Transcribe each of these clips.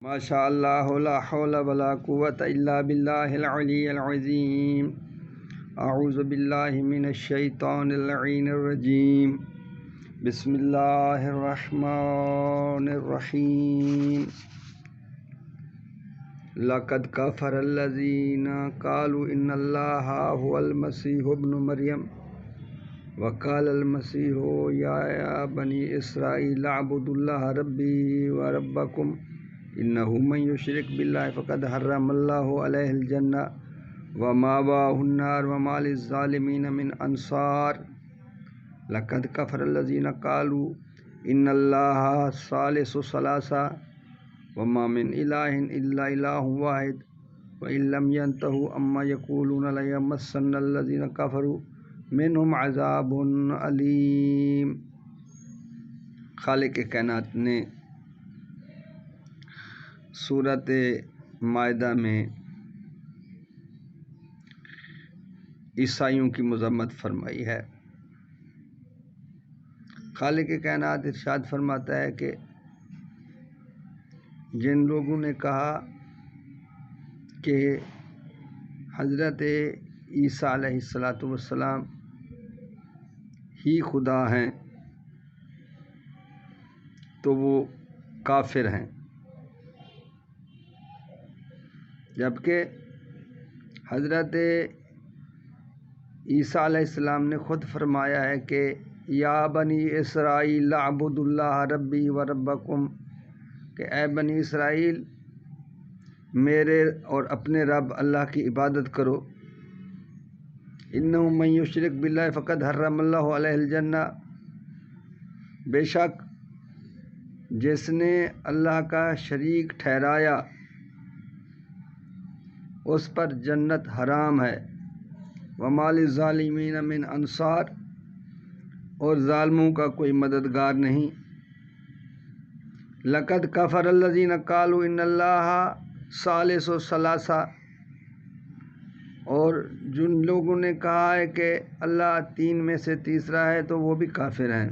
ماشاء اللہ لا حول ولا قوۃ الا باللہ العلی العظیم اعوذ باللہ من الشیطان اللعین الرجیم بسم اللہ الرحمن الرحیم لقد کفر الذین قالوا ان اللہ هو المسیح ابن مریم وقال المسیح یا بنی اسرائیل اعبدوا اللہ ربی وربکم انہ من یشرک باللہ فقد حرم اللہ علیہ الجنہ ومأواہ النار وما للظالمین من انصار لقد کفر الذین قالوا ان اللہ ثالث ثلاثہ وما من الہ الا الہ واحد وان لم ينتہوا عما یقولون لیمسن الذین کفروا منہم عذاب علیم۔ خالق کائنات نے سورۃ مائدہ میں عیسائیوں کی مذمت فرمائی ہے۔ خالق کائنات ارشاد فرماتا ہے کہ جن لوگوں نے کہا کہ حضرت عیسیٰ علیہ السلام ہی خدا ہیں تو وہ کافر ہیں، جبکہ حضرت عیسیٰ علیہ السلام نے خود فرمایا ہے کہ یا بنی اسرائیل اعبدوا اللہ ربی و ربکم، کہ اے بنی اسرائیل میرے اور اپنے رب اللہ کی عبادت کرو۔ انہ من یشرک باللہ فقد حرم اللہ علیہ الجنہ، بے شک جس نے اللہ کا شریک ٹھہرایا اس پر جنت حرام ہے۔ وما للظالمین من انصار، اور ظالموں کا کوئی مددگار نہیں۔ لقد کفر الذین قالوا ان اللہ ثالث ثلاثہ، اور جن لوگوں نے کہا ہے کہ اللہ تین میں سے تیسرا ہے تو وہ بھی کافر ہیں۔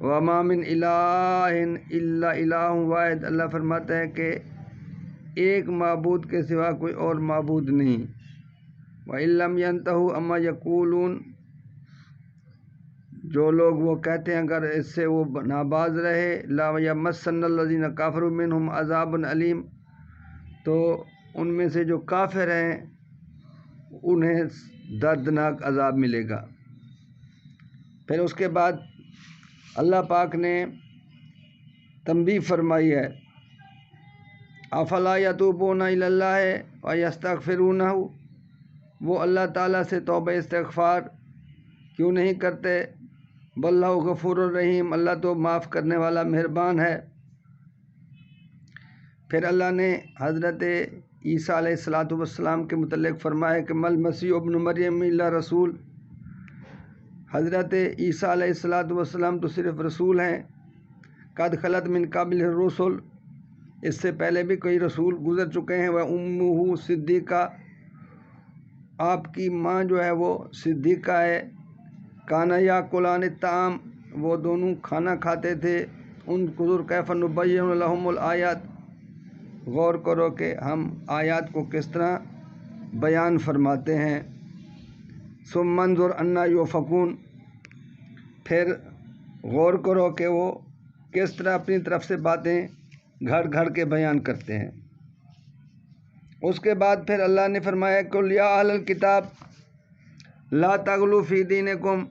وما من الہ الا الہ واحد، اللہ فرماتا ہے کہ ایک معبود کے سوا کوئی اور معبود نہیں۔ وَإِن لَّمْ يَنْتَهُوا عَمَّا يَقُولُونَ، جو لوگ وہ کہتے ہیں اگر اس سے وہ ناباز رہے، لَا يَمَسَّنَّ الَّذِينَ كَفَرُوا مِنْهُمْ عَذَابٌ عَلِيمٌ، تو ان میں سے جو کافر ہیں انہیں دردناک عذاب ملے گا۔ پھر اس کے بعد اللہ پاک نے تنبیہ فرمائی ہے، افلا یتوبون الی اللہ ویستغفرونہ، وہ اللہ تعالیٰ سے توبہ استغفار کیوں نہیں کرتے؟ واللہ غفور الرحیم، اللہ تو معاف کرنے والا مہربان ہے۔ پھر اللہ نے حضرت عیسیٰ علیہ السلام کے متعلق فرمایا کہ مل مسیح ابن مریم الا رسول، حضرت عیسیٰ علیہ السلام تو صرف رسول ہیں۔ قد خلت من قبل الرسل، اس سے پہلے بھی کئی رسول گزر چکے ہیں۔ وَأُمُّهُ صدیقہ، آپ کی ماں جو ہے وہ صدیقہ ہے۔ کانا یاکلان الطعام، وہ دونوں کھانا کھاتے تھے۔ انظر کیف نبین لہم الآیات، غور کرو کہ ہم آیات کو کس طرح بیان فرماتے ہیں۔ ثم انظر انا یؤفکون، پھر غور کرو کہ وہ کس طرح اپنی طرف سے باتیں گھڑ گھڑ کے بیان کرتے ہیں۔ اس کے بعد پھر اللہ نے فرمایا قل یا اہل الکتاب لا تغلوا فی دینکم،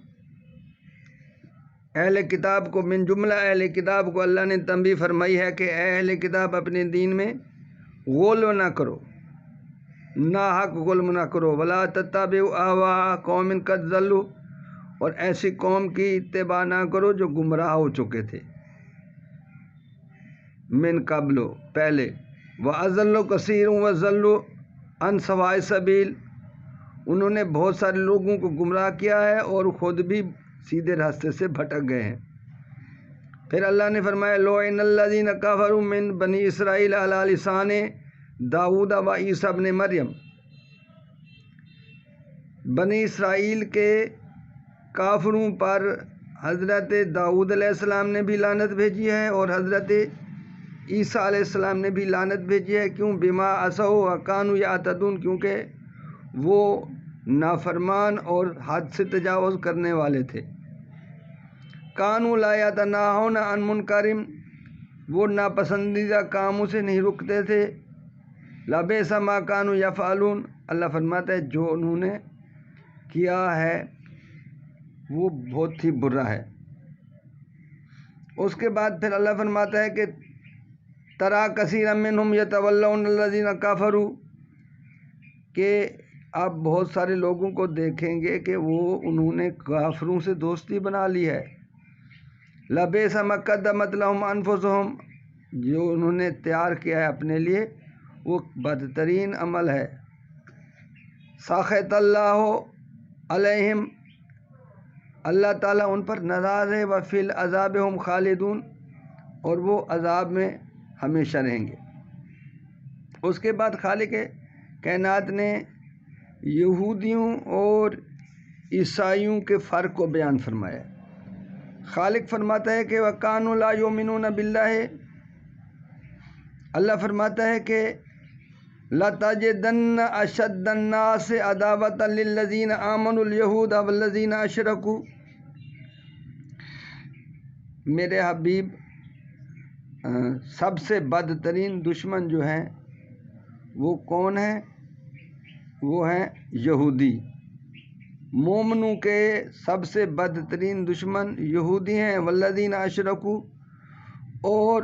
اہل کتاب کو، من جملہ اہل کتاب کو اللہ نے تنبیہ فرمائی ہے کہ اے اہل کتاب اپنے دین میں غلو نہ کرو، ناحق غلو نہ کرو۔ ولا تتبعوا اہواء قوم قد ضلوا، اور ایسی قوم کی اتباع نہ کرو جو گمراہ ہو چکے تھے، من قبل، پہلے، وَأَضَلُّوا كَثِيرٌ وَضَلُّوا عَنْ سَوَاءِ السَّبِيلِ، انہوں نے بہت سارے لوگوں کو گمراہ کیا ہے اور خود بھی سیدھے راستے سے بھٹک گئے ہیں۔ پھر اللہ نے فرمایا لُعِنَ الَّذِينَ كَفَرُوا مِن بَنِي إِسْرَائِيلَ عَلَىٰ لِسَانِ داؤد وعیسیٰ ابن مریم، بنی اسرائیل کے کافروں پر حضرت داؤد علیہ السلام نے بھی لعنت بھیجی ہے اور حضرت عیسیٰ علیہ السلام نے بھی لعنت بھیجی ہے. کیوں؟ بما عصوا وکانوا یعتدون، کیونکہ وہ نافرمان اور حد سے تجاوز کرنے والے تھے. کانوا لا یتناہون عن منکر، وہ ناپسندیدہ کاموں سے نہیں رکتے تھے. لبئس ما کانوا یفعلون، اللہ فرماتا ہے جو انہوں نے کیا ہے وہ بہت ہی برا ہے. اس کے بعد پھر اللہ فرماتا ہے کہ ترا کثیرا منہم یتولون الذین کفروا، کہ آپ بہت سارے لوگوں کو دیکھیں گے کہ وہ انہوں نے کافروں سے دوستی بنا لی ہے. لبئس ما قدمت لهم انفسهم، جو انہوں نے تیار کیا ہے اپنے لیے وہ بدترین عمل ہے. سخط اللہ علیہم، اللہ تعالیٰ ان پر ناراض ہے. وفی العذاب ہم خالدون، اور وہ عذاب میں ہمیشہ رہیں گے. اس کے بعد خالق کائنات نے یہودیوں اور عیسائیوں کے فرق کو بیان فرمایا. خالق فرماتا ہے کہ وَكَانُوا لَا يُؤْمِنُونَ بِاللَّهِ، اللہ فرماتا ہے کہ لَتَجِدَنَّ أَشَدَّ النَّاسِ عَدَاوَةً لِلَّذِينَ آمَنُوا الْيَهُودَ وَالَّذِينَ أَشْرَكُوا. میرے حبیب سب سے بدترین دشمن جو ہیں وہ کون ہیں؟ وہ ہیں یہودی. مومنوں کے سب سے بدترین دشمن یہودی ہیں. والذین اشرکوا، اور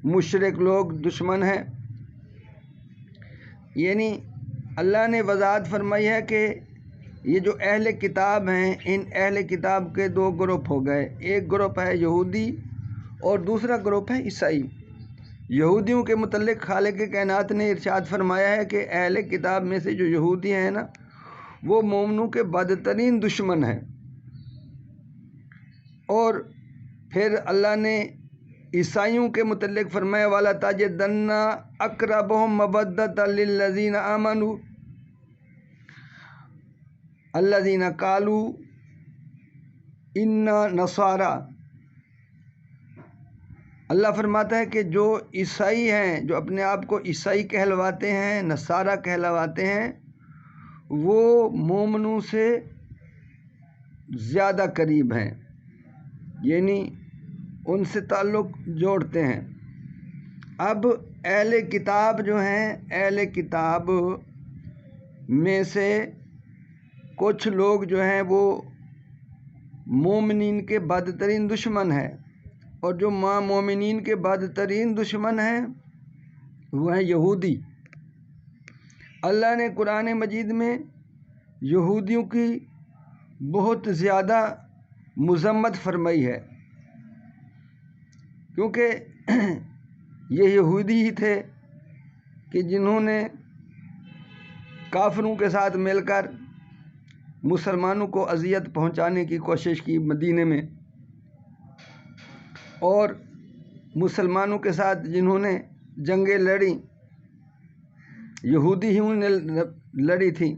مشرک لوگ دشمن ہیں. یعنی اللہ نے وضاحت فرمائی ہے کہ یہ جو اہل کتاب ہیں، ان اہل کتاب کے دو گروپ ہو گئے. ایک گروپ ہے یہودی اور دوسرا گروپ ہے عیسائی. یہودیوں کے متعلق خالق کائنات نے ارشاد فرمایا ہے کہ اہل کتاب میں سے جو یہودی ہیں نا، وہ مومنوں کے بدترین دشمن ہیں. اور پھر اللہ نے عیسائیوں کے متعلق فرمایا والا تجدن اقربہم مودۃ للذین آمنوا الذین قالوا انا نصارى. اللہ فرماتا ہے کہ جو عیسائی ہیں، جو اپنے آپ کو عیسائی کہلواتے ہیں، نصارہ کہلواتے ہیں، وہ مومنوں سے زیادہ قریب ہیں، یعنی ان سے تعلق جوڑتے ہیں. اب اہل کتاب جو ہیں، اہل کتاب میں سے کچھ لوگ جو ہیں وہ مومنین کے بدترین دشمن ہیں، اور جو مومنین کے بدترین دشمن ہیں وہ ہیں یہودی. اللہ نے قرآن مجید میں یہودیوں کی بہت زیادہ مذمت فرمائی ہے، کیونکہ یہ یہودی ہی تھے کہ جنہوں نے کافروں کے ساتھ مل کر مسلمانوں کو اذیت پہنچانے کی کوشش کی مدینے میں، اور مسلمانوں کے ساتھ جنہوں نے جنگیں لڑی یہودی ہی نے لڑی تھی.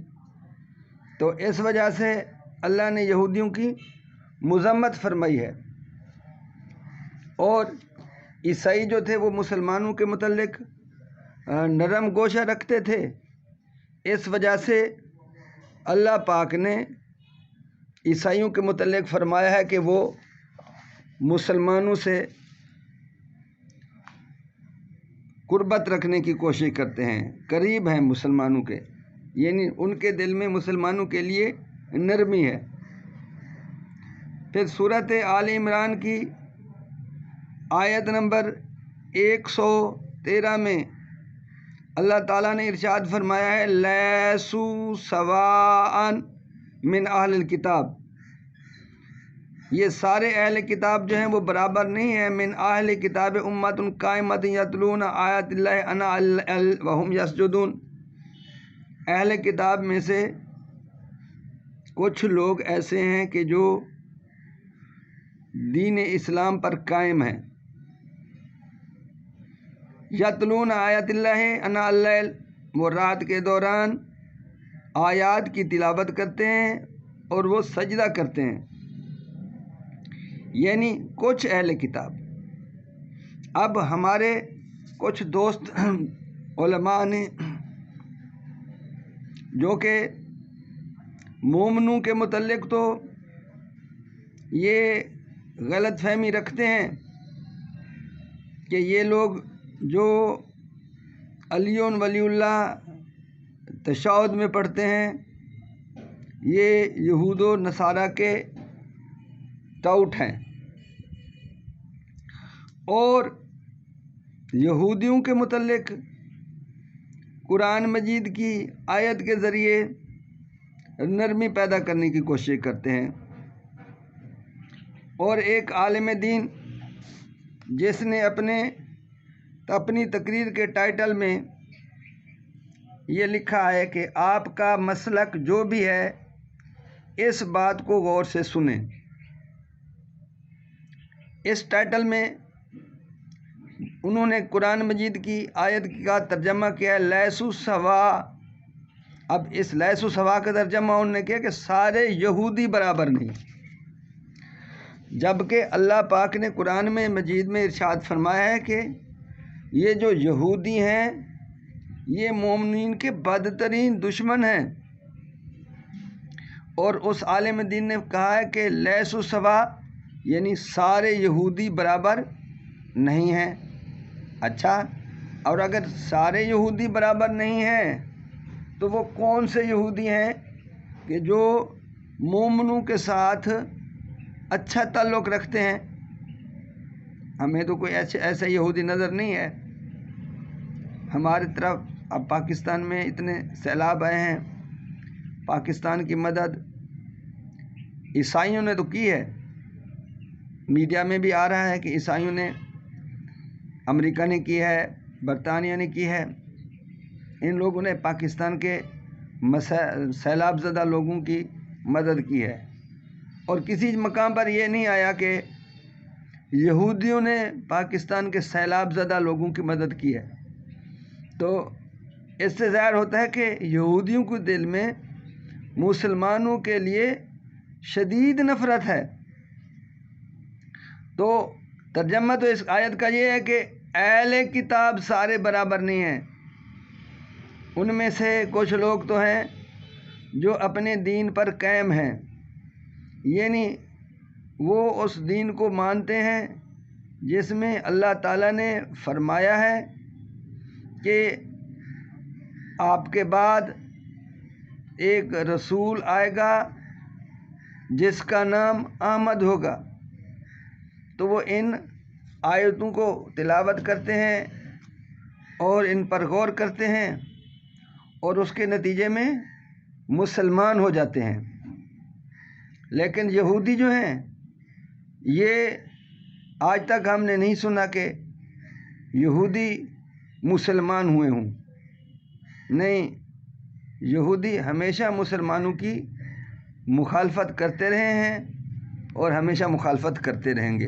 تو اس وجہ سے اللہ نے یہودیوں کی مذمت فرمائی ہے. اور عیسائی جو تھے وہ مسلمانوں کے متعلق نرم گوشہ رکھتے تھے. اس وجہ سے اللہ پاک نے عیسائیوں کے متعلق فرمایا ہے کہ وہ مسلمانوں سے قربت رکھنے کی کوشش کرتے ہیں، قریب ہیں مسلمانوں کے، یعنی ان کے دل میں مسلمانوں کے لیے نرمی ہے. پھر سورۃ آل عمران کی آیت نمبر 113 میں اللہ تعالیٰ نے ارشاد فرمایا ہے لیسوا سواء من اہل الکتاب، یہ سارے اہل کتاب جو ہیں وہ برابر نہیں ہیں. من اہل کتاب امت قائمۃ یتلون آیات اللہ انا وہم یسجدون، اہل کتاب میں سے کچھ لوگ ایسے ہیں کہ جو دین اسلام پر قائم ہیں. یتلون آیات اللہ انا اللیل، وہ رات کے دوران آیات کی تلاوت کرتے ہیں اور وہ سجدہ کرتے ہیں. یعنی کچھ اہل کتاب. اب ہمارے کچھ دوست علماء نے جو کہ مومنوں کے متعلق تو یہ غلط فہمی رکھتے ہیں کہ یہ لوگ جو علی ولی اللہ تشہد میں پڑھتے ہیں یہ یہود و نصارہ کے ٹاؤٹ ہیں، اور یہودیوں کے متعلق قرآن مجید کی آیت کے ذریعے نرمی پیدا کرنے کی کوشش کرتے ہیں۔ اور ایک عالم دین جس نے اپنی تقریر کے ٹائٹل میں یہ لکھا ہے کہ آپ کا مسلک جو بھی ہے اس بات کو غور سے سنیں، اس ٹائٹل میں انہوں نے قرآن مجید کی آیت کا ترجمہ کیا ہے لیسو سوا۔ اب اس لیسو سوا کا ترجمہ انہوں نے کیا کہ سارے یہودی برابر نہیں، جبکہ اللہ پاک نے قرآن میں مجید میں ارشاد فرمایا ہے کہ یہ جو یہودی ہیں یہ مومنین کے بدترین دشمن ہیں، اور اس عالم دین نے کہا ہے کہ لیسو سوا یعنی سارے یہودی برابر نہیں ہیں۔ اچھا، اور اگر سارے یہودی برابر نہیں ہیں تو وہ کون سے یہودی ہیں کہ جو مومنوں کے ساتھ اچھا تعلق رکھتے ہیں؟ ہمیں تو کوئی ایسا یہودی نظر نہیں ہے۔ ہماری طرف اب پاکستان میں اتنے سیلاب آئے ہیں، پاکستان کی مدد عیسائیوں نے تو کی ہے، میڈیا میں بھی آ رہا ہے کہ عیسائیوں نے، امریکہ نے کی ہے، برطانیہ نے کی ہے، ان لوگوں نے پاکستان کے سیلاب زدہ لوگوں کی مدد کی ہے، اور کسی مقام پر یہ نہیں آیا کہ یہودیوں نے پاکستان کے سیلاب زدہ لوگوں کی مدد کی ہے۔ تو اس سے ظاہر ہوتا ہے کہ یہودیوں کے دل میں مسلمانوں کے لیے شدید نفرت ہے۔ تو ترجمہ تو اس آیت کا یہ ہے کہ اہل کتاب سارے برابر نہیں ہیں، ان میں سے کچھ لوگ تو ہیں جو اپنے دین پر قائم ہیں، یعنی وہ اس دین کو مانتے ہیں جس میں اللہ تعالیٰ نے فرمایا ہے کہ آپ کے بعد ایک رسول آئے گا جس کا نام احمد ہوگا۔ تو وہ ان آیتوں کو تلاوت کرتے ہیں اور ان پر غور کرتے ہیں اور اس کے نتیجے میں مسلمان ہو جاتے ہیں۔ لیکن یہودی جو ہیں یہ آج تک ہم نے نہیں سنا کہ یہودی مسلمان ہوئے ہوں، نہیں، یہودی ہمیشہ مسلمانوں کی مخالفت کرتے رہے ہیں اور ہمیشہ مخالفت کرتے رہیں گے۔